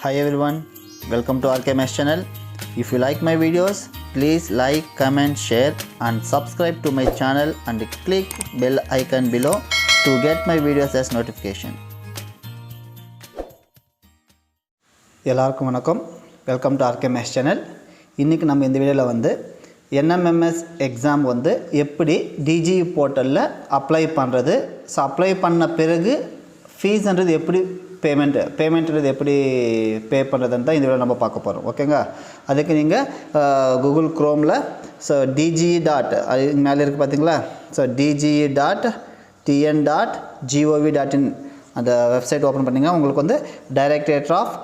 Hi everyone, welcome to NMMS channel. If you like my videos, please like, comment, share and subscribe to my channel and click bell icon below to get my videos as notification. எல்லாருக்கும் வணக்கம், welcome to NMMS channel. இன்னைக்கு நம்ம இந்த வீடியோல வந்து NMMS exam வந்து எப்படி DGE போர்ட்டல்ல apply பண்றது, அப்ளை பண்ண பிறகு ஃபீஸ்ன்றது எப்படி பேமெண்ட்ன்றது எப்படி பே பண்ணுறதுன்னு தான் இந்த வீடியோ நம்ம பார்க்க போகிறோம். ஓகேங்க, அதுக்கு நீங்கள் கூகுள் க்ரோமில் DGE மேலே இருக்குது பார்த்தீங்களா, DGE.tn.gov.in அந்த வெப்சைட் ஓப்பன் பண்ணிங்கன்னா உங்களுக்கு வந்து டைரக்டரேட் ஆஃப்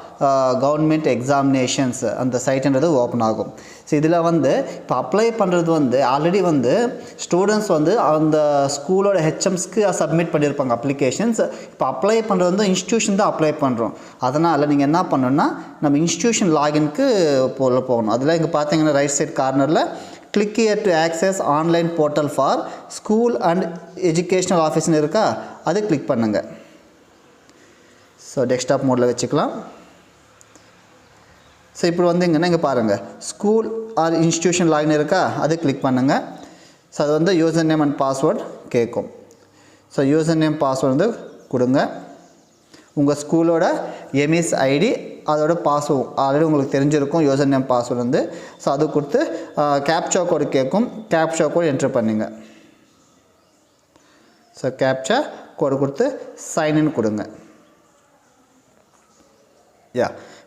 கவர்மெண்ட் எக்ஸாமினேஷன்ஸ் அந்த சைட்டுன்றது ஓப்பன் ஆகும். ஸோ இதில் வந்து இப்போ அப்ளை பண்ணுறது வந்து ஆல்ரெடி வந்து ஸ்டூடெண்ட்ஸ் வந்து அந்த ஸ்கூலோட ஹெச்எம்ஸ்க்கு சப்மிட் பண்ணியிருப்பாங்க அப்ளிகேஷன்ஸ். இப்போ அப்ளை பண்ணுறது வந்து இன்ஸ்டியூஷன் தான் அப்ளை பண்ணுறோம். அதனால் நீங்கள் என்ன பண்ணணுன்னா நம்ம இன்ஸ்டியூஷன் லாகின்க்கு போகணும். அதில் இங்கே பார்த்தீங்கன்னா ரைட் சைட் கார்னரில் click here to access online portal for school and educational ஆஃபீஸ்னு இருக்கா, அது கிளிக் பண்ணுங்கள். ஸோ டெஸ்க்டாப் மோடில் வச்சுக்கலாம். ஸோ இப்போ வந்தீங்கன்னா இங்கே பாருங்கள் ஸ்கூல் ஆர் இன்ஸ்டியூஷன் லாகின் இருக்கா, அது கிளிக் பண்ணுங்கள். ஸோ அது வந்து யூசர் நேம் அண்ட் பாஸ்வேர்ட் கேட்கும். ஸோ யூசர் நேம் பாஸ்வேர்டு வந்து கொடுங்க. உங்கள் ஸ்கூலோட எம்இஎஸ் ஐடி அதோட பாஸ்வேர்டு ஆல்ரெடி உங்களுக்கு தெரிஞ்சிருக்கும் யூசர் நேம் பாஸ்வேர்டு வந்து. ஸோ அது கொடுத்து கேப்சா கோடு கேட்கும், கேப்சா கோடு என்ட்ரு பண்ணுங்க. ஸோ கேப்சா கோடு கொடுத்து சைன்இன் கொடுங்க.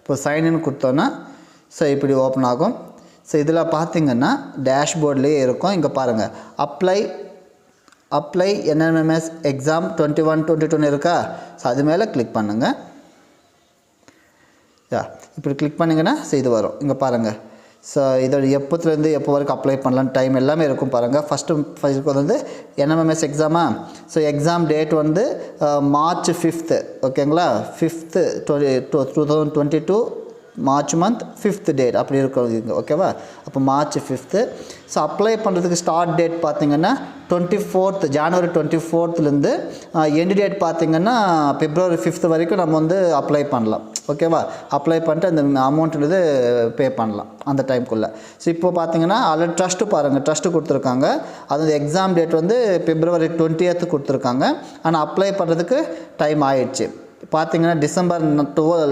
இப்போ சைன்இன் கொடுத்தோன்னா ஸோ இப்படி ஓப்பன் ஆகும். ஸோ இதில் பார்த்திங்கன்னா டேஷ்போர்ட்லேயே இருக்கும். இங்கே பாருங்கள் அப்ளை NMMS எக்ஸாம் 21-22 இருக்கா, ஸோ அது மேலே கிளிக் பண்ணுங்கள். இப்படி கிளிக் பண்ணிங்கன்னா ஸோ இது வரும். இங்கே பாருங்கள் ஸோ இதோட எப்போத்துலேருந்து எப்போ வரைக்கும் அப்ளை பண்ணலான்னு டைம் எல்லாமே இருக்கும் பாருங்கள். ஃபஸ்ட்டு வந்து NMMS எக்ஸாமா. ஸோ எக்ஸாம் டேட் வந்து March 5th, ஓகேங்களா, 5th 2022 March month 5th date அப்படி இருக்கும். ஓகேவா, அப்போ March 5th. ஸோ அப்ளை பண்ணுறதுக்கு ஸ்டார்ட் டேட் பார்த்திங்கன்னா 24th January 24th end date பார்த்திங்கன்னா February 5th வரைக்கும் நம்ம வந்து அப்ளை பண்ணலாம். ஓகேவா, அப்ளை பண்ணிட்டு அந்த அமௌண்ட்ன்றது பே பண்ணலாம் அந்த டைம்குள்ளே. ஸோ இப்போ பார்த்திங்கன்னா அதில் ட்ரஸ்ட்டு பாருங்கள், ட்ரஸ்ட்டு கொடுத்துருக்காங்க. அது எக்ஸாம் டேட் வந்து February 20th கொடுத்துருக்காங்க. ஆனால் அப்ளை பண்ணுறதுக்கு டைம் ஆயிடுச்சு. பார்த்திங்கன்னா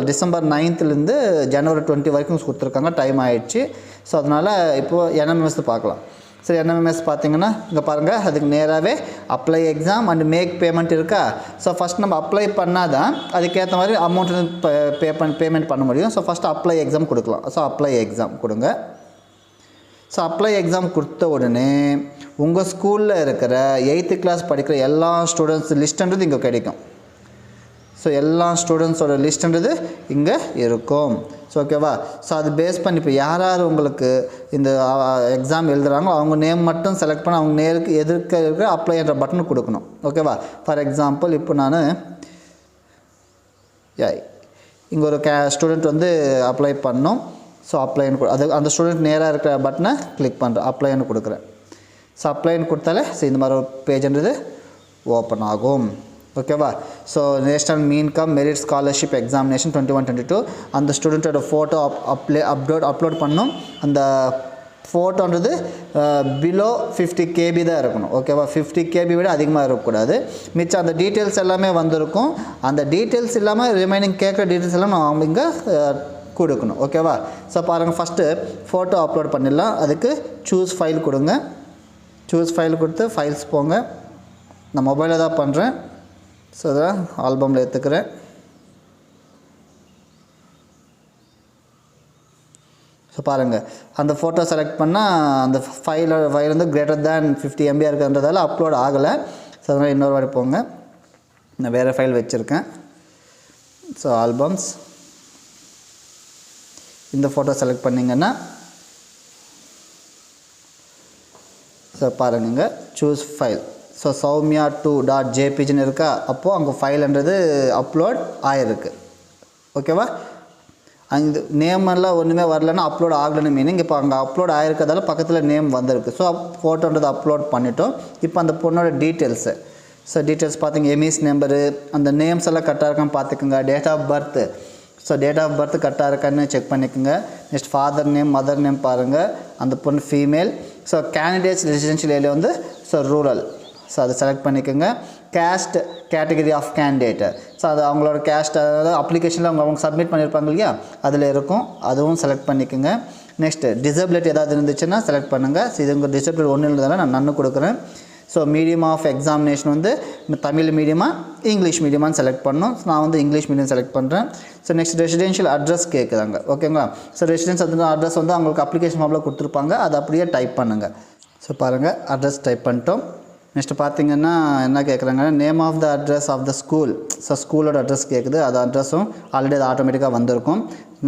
December 9th January 20 வரைக்கும் கொடுத்துருக்காங்க, டைம் ஆகிடுச்சு. ஸோ அதனால் இப்போது NMMS பார்க்கலாம். சரி, NMMS பார்த்திங்கன்னா இங்கே பாருங்கள், அதுக்கு நேராகவே apply exam and make payment இருக்கா. ஸோ ஃபஸ்ட் நம்ம அப்ளை பண்ணால் தான் அதுக்கேற்ற மாதிரி அமௌண்ட் பேமெண்ட் பண்ண முடியும். ஸோ ஃபஸ்ட்டு அப்ளை எக்ஸாம் கொடுக்கலாம். ஸோ அப்ளை எக்ஸாம் கொடுங்க. ஸோ அப்ளை எக்ஸாம் கொடுத்த உடனே உங்கள் ஸ்கூலில் இருக்கிற 8th class படிக்கிற எல்லா ஸ்டூடெண்ட்ஸ் லிஸ்ட்டுன்றது இங்கே கிடைக்கும். ஸோ எல்லா ஸ்டூடெண்ட்ஸோட லிஸ்ட்டுன்றது இங்கே இருக்கும். ஸோ ஓகேவா, ஸோ அது பேஸ் பண்ணி இப்போ யார் யார் உங்களுக்கு இந்த எக்ஸாம் எழுதுகிறாங்களோ அவங்க நேம் மட்டும் செலக்ட் பண்ணி அவங்க நேருக்கு எதிர்க்க இருக்கிற அப்ளை என்ற பட்டன் கொடுக்கணும். ஓகேவா, ஃபார் எக்ஸாம்பிள் இப்போ நான் இங்கே ஒரு ஸ்டூடெண்ட் வந்து அப்ளை பண்ணோம். ஸோ அப்ளைன்னு அது அந்த ஸ்டூடெண்ட் நேராக இருக்கிற பட்டனை கிளிக் பண்ணுறேன், அப்ளைன்னு கொடுக்குறேன். ஸோ அப்ளைன்னு கொடுத்தாலே ஸோ இந்த மாதிரி ஒரு பேஜ்ன்றது ஓப்பன் ஆகும். ஓகேவா, so national means cum merit scholarship examination 21-22 அந்த ஸ்டூடெண்ட்டோட ஃபோட்டோ அப்லோட் பண்ணணும். அந்த ஃபோட்டோன்றது பிலோ 50 KB தான் இருக்கணும். ஓகேவா, 50 KB விட அதிகமாக இருக்கக்கூடாது. மிச்சம் அந்த டீட்டெயில்ஸ் எல்லாமே வந்திருக்கும். அந்த டீட்டெயில்ஸ் இல்லாமல் ரிமைனிங் கேட்குற டீட்டெயில்ஸ் எல்லாம் நம்ம இங்கே கொடுக்கணும். ஓகேவா, ஸோ பாருங்கள் ஃபஸ்ட்டு ஃபோட்டோ அப்லோட் பண்ணிடலாம். அதுக்கு சூஸ் ஃபைல் கொடுங்க. சூஸ் ஃபைல் கொடுத்து ஃபைல்ஸ் போங்க. நான் மொபைலில் தான் பண்ணுறேன். ஸோ அதான் ஆல்பமில் எடுத்துக்கிறேன். ஸோ பாருங்கள் அந்த ஃபோட்டோ செலக்ட் பண்ணால் அந்த ஃபைல் வந்து கிரேட்டர் தேன் 50 MB இருக்குன்றதால அப்லோட் ஆகலை. ஸோ அதனால் இன்னொரு வாட்டி போங்க. நான் வேறு ஃபைல் வச்சுருக்கேன். ஸோ ஆல்பம்ஸ் இந்த ஃபோட்டோ செலக்ட் பண்ணிங்கன்னா ஸோ பாருங்க சூஸ் ஃபைல். ஸோ soumya2.jpgன்னு இருக்கா, அப்போது அங்கே ஃபைல்ன்றது அப்லோட் ஆகிருக்கு. ஓகேவா, அந்த நேமெல்லாம் ஒன்றுமே வரலன்னா அப்லோட் ஆகலைன்னு மீனிங். இப்போ அங்கே அப்லோட் ஆகிருக்கிறதால பக்கத்தில் நேம் வந்திருக்கு. ஸோ ஃபோட்டோன்றது அப்லோட் பண்ணிட்டோம். இப்போ அந்த பொண்ணோட டீட்டெயில்ஸு ஸோ டீட்டெயில்ஸ் பார்த்திங்க, எம்இஎஸ் நம்பரு, அந்த நேம்ஸ் எல்லாம் கரெக்டாக இருக்கான்னு பார்த்துக்குங்க. Date of birth, so date of birth கரெக்டாக இருக்கான்னு செக் பண்ணிக்கோங்க. Next father name mother name பாருங்கள், அந்த பொண்ணு female. So candidates residential area வந்து ஸோ ரூரல், ஸோ அதை செலக்ட் பண்ணிக்கோங்க. Caste category of candidate, so அது அவங்களோட கேஸ்ட், அதாவது அப்ளிகேஷனில் அவங்க சப்மிட் பண்ணியிருப்பாங்க இல்லையா, அதில் இருக்கும், அதுவும் செலக்ட் பண்ணிக்கோங்க. நெக்ஸ்ட்டு டிசபிலிட்டி ஏதாவது இருந்துச்சுன்னா செலக்ட் பண்ணுங்கள். ஸோ இது உங்கள் டிசபிலிட்டி ஒன்று இருந்ததால் நான் நன்னு கொடுக்குறேன். ஸோ மீடியம் ஆஃப் எக்ஸாமினேஷன் வந்து தமிழ் மீடியமாக இங்கிலீஷ் மீடியமானு செலக்ட் பண்ணணும். ஸோ நான் வந்து இங்கிலீஷ் மீடியம் செலக்ட் பண்ணுறேன். ஸோ நெக்ஸ்ட் ரெசிடென்ஷியல் அட்ரஸ் கேட்குறாங்க, ஓகேங்களா. ஸோ ரெசிடென்ஸ் அட்ரஸ் வந்து அவங்களுக்கு அப்ளிகேஷன் ஃபார்மில் கொடுத்துருப்பாங்க, அதை அப்படியே டைப் பண்ணுங்கள். ஸோ பாருங்கள், அட்ரஸ் டைப் பண்ணிட்டோம். நெக்ஸ்ட் பார்த்தீங்கன்னா என்ன கேட்குறாங்கன்னா name of the address of the school. So ஸ்கூலோட அட்ரஸ் கேட்குது, அது அட்ரஸும் ஆல்ரெடி அது ஆட்டோமேட்டிக்காக வந்திருக்கும்.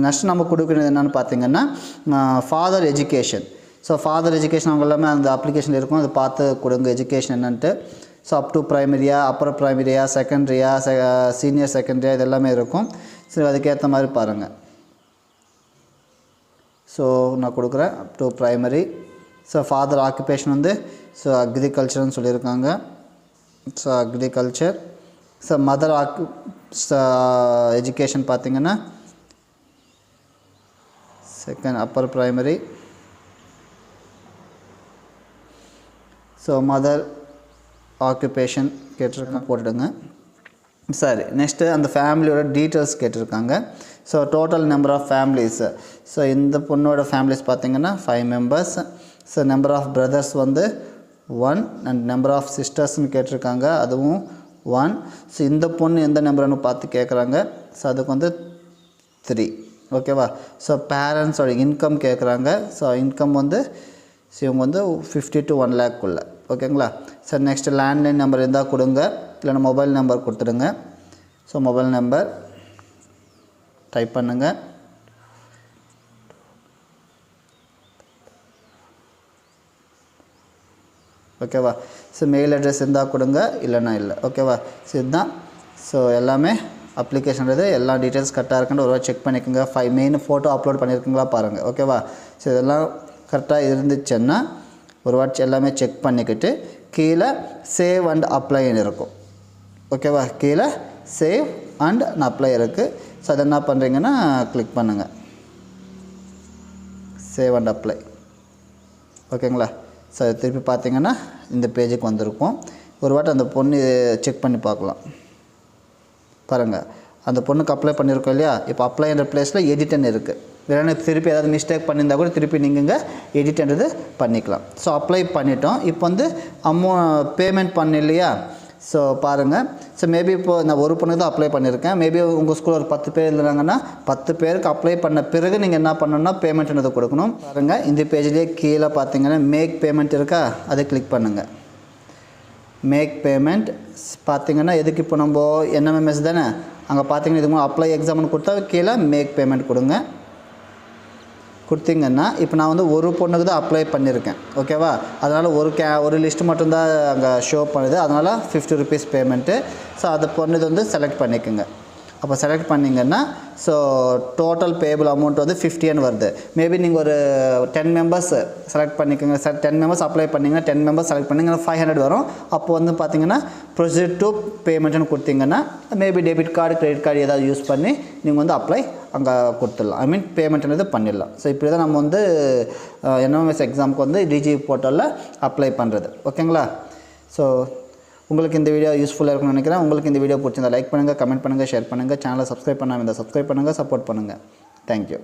நெக்ஸ்ட் நம்ம கொடுக்குறது என்னென்னு பார்த்தீங்கன்னா father education. So father education அவங்க எல்லாமே அந்த அப்ளிகேஷன் இருக்கும், அதை பார்த்து கொடுங்க எஜுகேஷன் என்னன்ட்டு. ஸோ அப் டு ப்ரைமரியா, அப்பர் ப்ரைமரியா, செகண்ட்ரியா, சீனியர் செகண்ட்ரியா, இது எல்லாமே இருக்கும். ஸோ அதுக்கேற்ற மாதிரி பாருங்கள். ஸோ நான் கொடுக்குறேன் up to primary. So father occupation வந்து ஸோ அக்ரிகல்ச்சர்னு சொல்லியிருக்காங்க. So agriculture. So mother education பார்த்திங்கன்னா second upper primary. So mother occupation கேட்டிருக்காங்க, போட்டுடுங்க. சரி, நெக்ஸ்ட்டு அந்த ஃபேமிலியோட டீட்டெயில்ஸ் கேட்டிருக்காங்க. So total number of families. So இந்த பொண்ணோட ஃபேமிலிஸ் பார்த்திங்கன்னா 5 members. So number of brothers வந்து 1 அண்ட் நம்பர் ஆஃப் சிஸ்டர்ஸ்னு கேட்டிருக்காங்க, அதுவும் 1. ஸோ இந்த பொண்ணு எந்த நம்பர்னு பார்த்து கேட்குறாங்க. ஸோ அதுக்கு வந்து 3, ஓகேவா. ஸோ பேரண்ட்ஸோட இன்கம் கேட்குறாங்க. ஸோ இன்கம் வந்து ஸோ இவங்க வந்து 50 to 1 lakhக்குள்ளே, ஓகேங்களா. ஸோ நெக்ஸ்ட்டு லேண்ட்லைன் நம்பர் இருந்தால் கொடுங்க, இல்லைன்னா மொபைல் நம்பர் கொடுத்துடுங்க. ஸோ மொபைல் நம்பர் டைப் பண்ணுங்கள். ஓகேவா. ஸோ மெயில் அட்ரஸ் இருந்தால் கொடுங்க, இல்லைன்னா இல்லை, ஓகேவா. ஸோ இதுதான். ஸோ எல்லாமே அப்ளிகேஷன்றது எல்லா டீட்டெயில்ஸ் கரெக்டாக இருக்குன்னு ஒரு செக் பண்ணிக்கோங்க. மெயின் ஃபோட்டோ அப்லோட் பண்ணியிருக்கீங்களா பாருங்கள், ஓகேவா. ஸோ இதெல்லாம் கரெக்டாக இருந்துச்சுன்னா ஒரு வாட்ச் எல்லாமே செக் பண்ணிக்கிட்டு கீழே சேவ் அண்ட் அப்ளைன்னு இருக்கும், ஓகேவா. கீழே சேவ் அண்ட் அப்ளை இருக்குது. ஸோ அதை என்ன பண்ணுறீங்கன்னா கிளிக் பண்ணுங்கள், சேவ் அண்ட் அப்ளை, ஓகேங்களா. ஸோ திருப்பி பார்த்தீங்கன்னா இந்த பேஜுக்கு வந்திருக்கும். ஒரு வாட்டி அந்த பொண்ணு செக் பண்ணி பார்க்கலாம் பாருங்கள். அந்த பொண்ணுக்கு அப்ளை பண்ணியிருக்கோம் இல்லையா, இப்போ அப்ளைன்ற ப்ளேஸில் எடிட்னு இருக்குது. இல்லைன்னா திருப்பி ஏதாவது மிஸ்டேக் பண்ணியிருந்தால் கூட திருப்பி நீங்கள் எடிட்ன்றது பண்ணிக்கலாம். ஸோ அப்ளை பண்ணிட்டோம். இப்போ வந்து பேமெண்ட் பண்ண இல்லையா. ஸோ பாருங்கள். ஸோ மேபி இப்போது நான் ஒரு பொண்ணுக்கு தான் அப்ளை பண்ணியிருக்கேன். மேபி உங்கள் ஸ்கூலில் ஒரு 10 பேர் இருந்தாங்கன்னா 10 பேருக்கு அப்ளை பண்ண பிறகு நீங்கள் என்ன பண்ணணும்னா பேமெண்ட்ன்றதை கொடுக்கணும். பாருங்கள், இந்த பேஜ்லேயே கீழே பார்த்தீங்கன்னா மேக் பேமெண்ட் இருக்கா, அதை கிளிக் பண்ணுங்கள். மேக் பேமெண்ட் பார்த்திங்கன்னா எதுக்கு இப்போ நம்ம NMMS தானே, அங்கே பார்த்தீங்கன்னா இதுக்கு அப்ளை எக்ஸாம்னு கொடுத்தா கீழே மேக் பேமெண்ட் கொடுங்க. கொடுத்தீங்கன்னா இப்போ நான் வந்து ஒரு பொண்ணுக்கு தான் அப்ளை பண்ணியிருக்கேன், ஓகேவா. அதனால் ஒரு லிஸ்ட்டு மட்டும்தான் அங்கே ஷோ பண்ணுது, அதனால் 50 rupees பேமெண்ட்டு. ஸோ அது பொண்ணுது வந்து செலக்ட் பண்ணிக்கோங்க. அப்போ செலக்ட் பண்ணிங்கன்னா ஸோ டோட்டல் பேபிள் அமௌண்ட் வந்து 50 வருது. மேபி நீங்கள் ஒரு 10 மெம்பர்ஸ் செலக்ட் பண்ணிக்கோங்க. 10 மெம்பர்ஸ் அப்ளை பண்ணிங்கன்னா 10 மெம்பர்ஸ் செலக்ட் பண்ணிங்கன்னா 500 வரும். அப்போ வந்து பார்த்தீங்கன்னா ப்ரொசீட் டு பேமெண்ட்னு கொடுத்தீங்கன்னா maybe debit card credit card ஏதாவது யூஸ் பண்ணி நீங்கள் வந்து அப்ளை அங்கே கொடுத்துடலாம். ஐ மீன் பேமெண்ட்ன்றது பண்ணிடலாம். ஸோ இப்படி தான் நம்ம வந்து NMMS எக்ஸாமுக்கு வந்து DGE போர்ட்டலில் அப்ளை பண்ணுறது, ஓகேங்களா. ஸோ உங்களுக்கு இந்த வீடியோ யூஸ்ஃபுல்லாக இருக்கும்னு நினைக்கிறேன். உங்களுக்கு இந்த வீடியோ பிடிச்சிருந்தா லைக் பண்ணுங்கள், கமெண்ட் பண்ணுங்கள், ஷேர் பண்ணுங்கள். சேனலை சப்ஸ்கிரைப் பண்ணாமல் இருந்தால் சப்ஸ்கிரைப் பண்ணுங்கள், சப்போர்ட் பண்ணுங்கள். தேங்க்யூ.